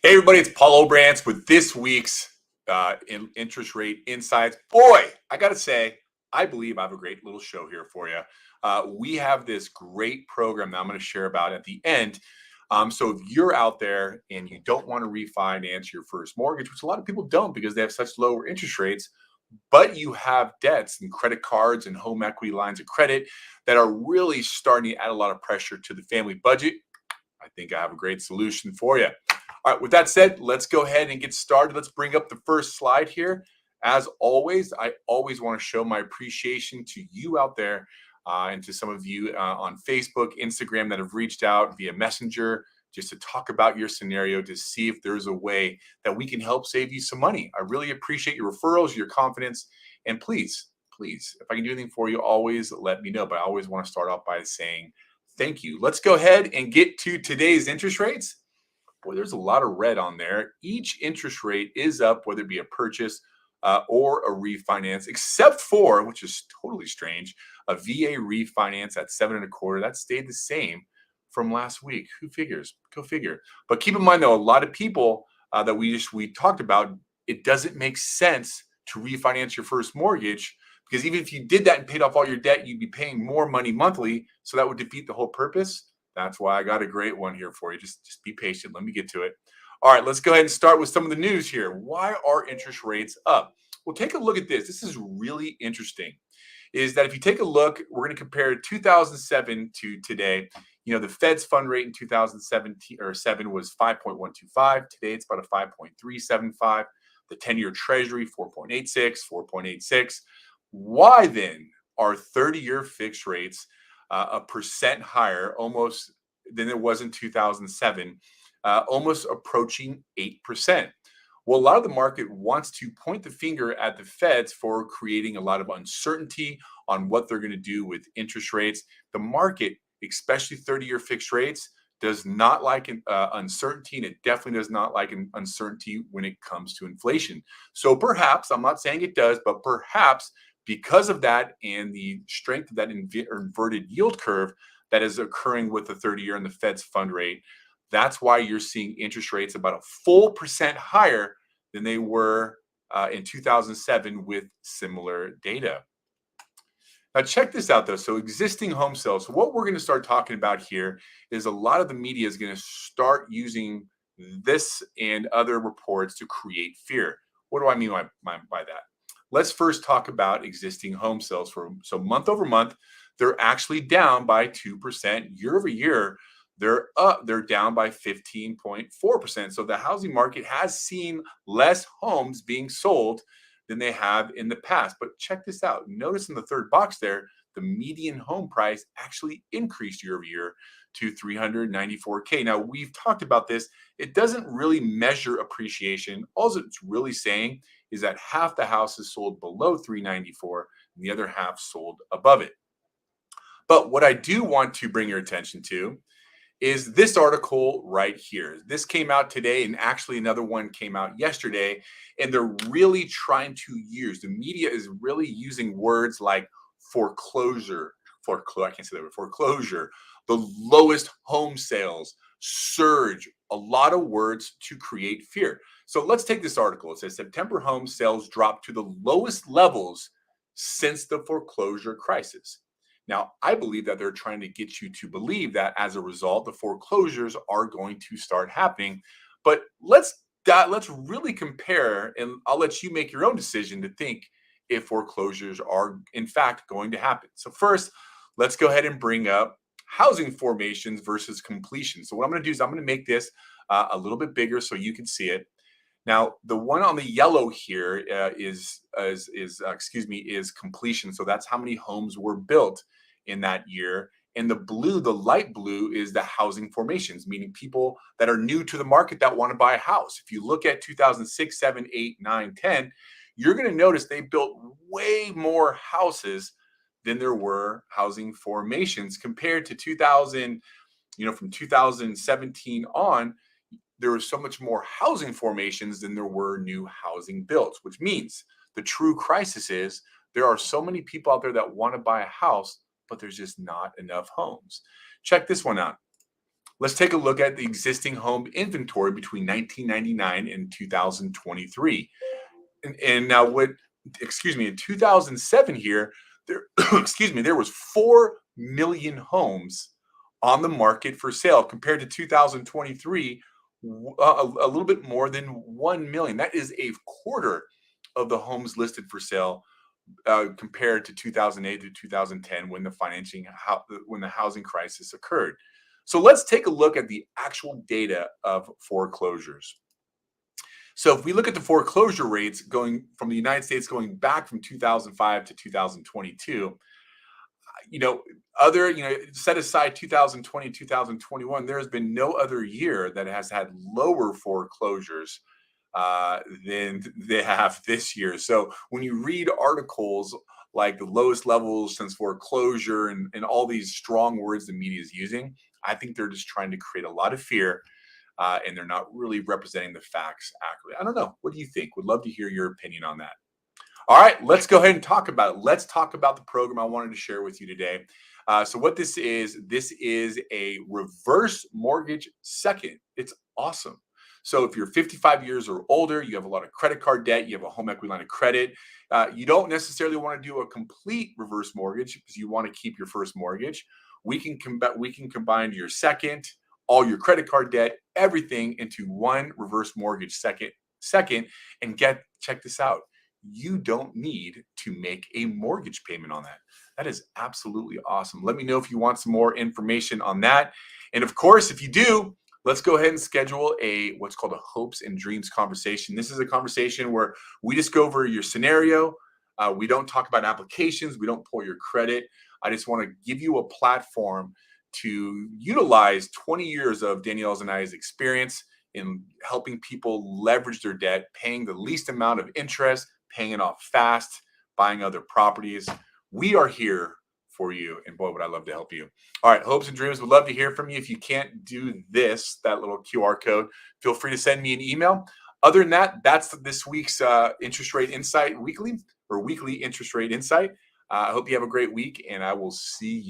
Hey, everybody, it's Paul Obrantz with this week's interest rate insights. Boy, I got to say, I believe I have a great little show here for you. We have this great program that I'm going to share about at the end. So if you're out there and you don't want to refinance your first mortgage, which a lot of people don't because they have such lower interest rates, but you have debts and credit cards and home equity lines of credit that are really starting to add a lot of pressure to the family budget, I think I have a great solution for you. All right, with that said, let's go ahead and get started. Let's bring up the first slide here. As always, I always want to show my appreciation to you out there and to some of you on Facebook, Instagram that have reached out via Messenger just to talk about your scenario to see if there's a way that we can help save you some money. I really appreciate your referrals, your confidence, and please, if I can do anything for you, always let me know. But I always want to start off by saying thank you. Let's go ahead and get to today's interest rates. Boy, there's a lot of red on there. Each interest rate is up, whether it be a purchase or a refinance, except for, which is totally strange, a VA refinance at 7.25. That stayed the same from last week. Who figures? Go figure. But keep in mind, though, a lot of people that we talked about, it doesn't make sense to refinance your first mortgage because even if you did that and paid off all your debt, you'd be paying more money monthly. So that would defeat the whole purpose. That's why I got a great one here for you. Just be patient. Let me get to it. All right, let's go ahead and start with some of the news here. Why are interest rates up? Well, take a look at this. This is really interesting. Is that if you take a look, we're going to compare 2007 to today. You know, the Fed's fund rate in 2017 or 7 was 5.125. Today, it's about a 5.375. The 10-year Treasury, 4.86, 4.86. Why then are 30-year fixed rates a percent higher, almost than it was in 2007, almost approaching 8%? Well, a lot of the market wants to point the finger at the Feds for creating a lot of uncertainty on what they're going to do with interest rates. The market, especially 30-year fixed rates, does not like uncertainty, and it definitely does not like uncertainty when it comes to inflation. So perhaps, I'm not saying it does, but perhaps because of that and the strength of that inverted yield curve that is occurring with the 30-year and the Fed's fund rate, that's why you're seeing interest rates about a full percent higher than they were in 2007 with similar data. Now, check this out, though. So existing home sales. So what we're going to start talking about here is a lot of the media is going to start using this and other reports to create fear. What do I mean by that? Let's first talk about existing home sales. So month over month, they're actually down by 2%. Year over year, they're down by 15.4%. So the housing market has seen less homes being sold than they have in the past. But check this out. Notice in the third box there, the median home price actually increased year over year to $394K. Now, we've talked about this. It doesn't really measure appreciation. All it's really saying is that half the houses sold below 394 and the other half sold above it. But what I do want to bring your attention to is this article right here. This came out today, and actually another one came out yesterday, and they're really trying to use, the media is really using words like foreclosure, I can't say that word, foreclosure, the lowest home sales, surge, a lot of words to create fear. So let's take this article. It says September home sales dropped to the lowest levels since the foreclosure crisis. Now, I believe that they're trying to get you to believe that as a result, the foreclosures are going to start happening. But let's really compare, and I'll let you make your own decision to think if foreclosures are in fact going to happen. So first, let's go ahead and bring up housing formations versus completion. So what I'm going to do is I'm going to make this a little bit bigger so you can see it. Now, the one on the yellow here is completion. So that's how many homes were built in that year. And the blue, the light blue, is the housing formations, meaning people that are new to the market that want to buy a house. If you look at 2006, 7, 8, 9, 10, you're going to notice they built way more houses than there were housing formations compared to 2000, from 2017 on. There was so much more housing formations than there were new housing builds, which means the true crisis is there are so many people out there that want to buy a house, but there's just not enough homes. Check this one out. Let's take a look at the existing home inventory between 1999 and 2023. And now what, excuse me, in 2007 here, there, excuse me, there was 4 million homes on the market for sale compared to 2023, a little bit more than 1 million. That is a quarter of the homes listed for sale compared to 2008 to 2010 when when the housing crisis occurred. So let's take a look at the actual data of foreclosures. So if we look at the foreclosure rates going from the United States going back from 2005 to 2022, you know, set aside 2020, 2021, there has been no other year that has had lower foreclosures than they have this year. So when you read articles like the lowest levels since foreclosure and all these strong words the media is using, I think they're just trying to create a lot of fear, and they're not really representing the facts accurately. I don't know. What do you think? Would love to hear your opinion on that. All right, let's go ahead and talk about it. Let's talk about the program I wanted to share with you today. So what this is a reverse mortgage second. It's awesome. So if you're 55 years or older, you have a lot of credit card debt, you have a home equity line of credit, you don't necessarily want to do a complete reverse mortgage because you want to keep your first mortgage. We can combine your second, all your credit card debt, everything into one reverse mortgage second, and check this out, you don't need to make a mortgage payment on that. That is absolutely awesome. Let me know if you want some more information on that. And of course, if you do, let's go ahead and schedule what's called a hopes and dreams conversation. This is a conversation where we just go over your scenario. We don't talk about applications. We don't pull your credit. I just want to give you a platform to utilize 20 years of Danielle's and I's experience in helping people leverage their debt, paying the least amount of interest, paying it off fast, buying other properties. We are here for you. And boy, would I love to help you. All right, hopes and dreams, would love to hear from you. If you can't do that little QR code, feel free to send me an email. Other than that, that's this week's Interest Rate Insight weekly interest rate insight. I hope you have a great week, and I will see you.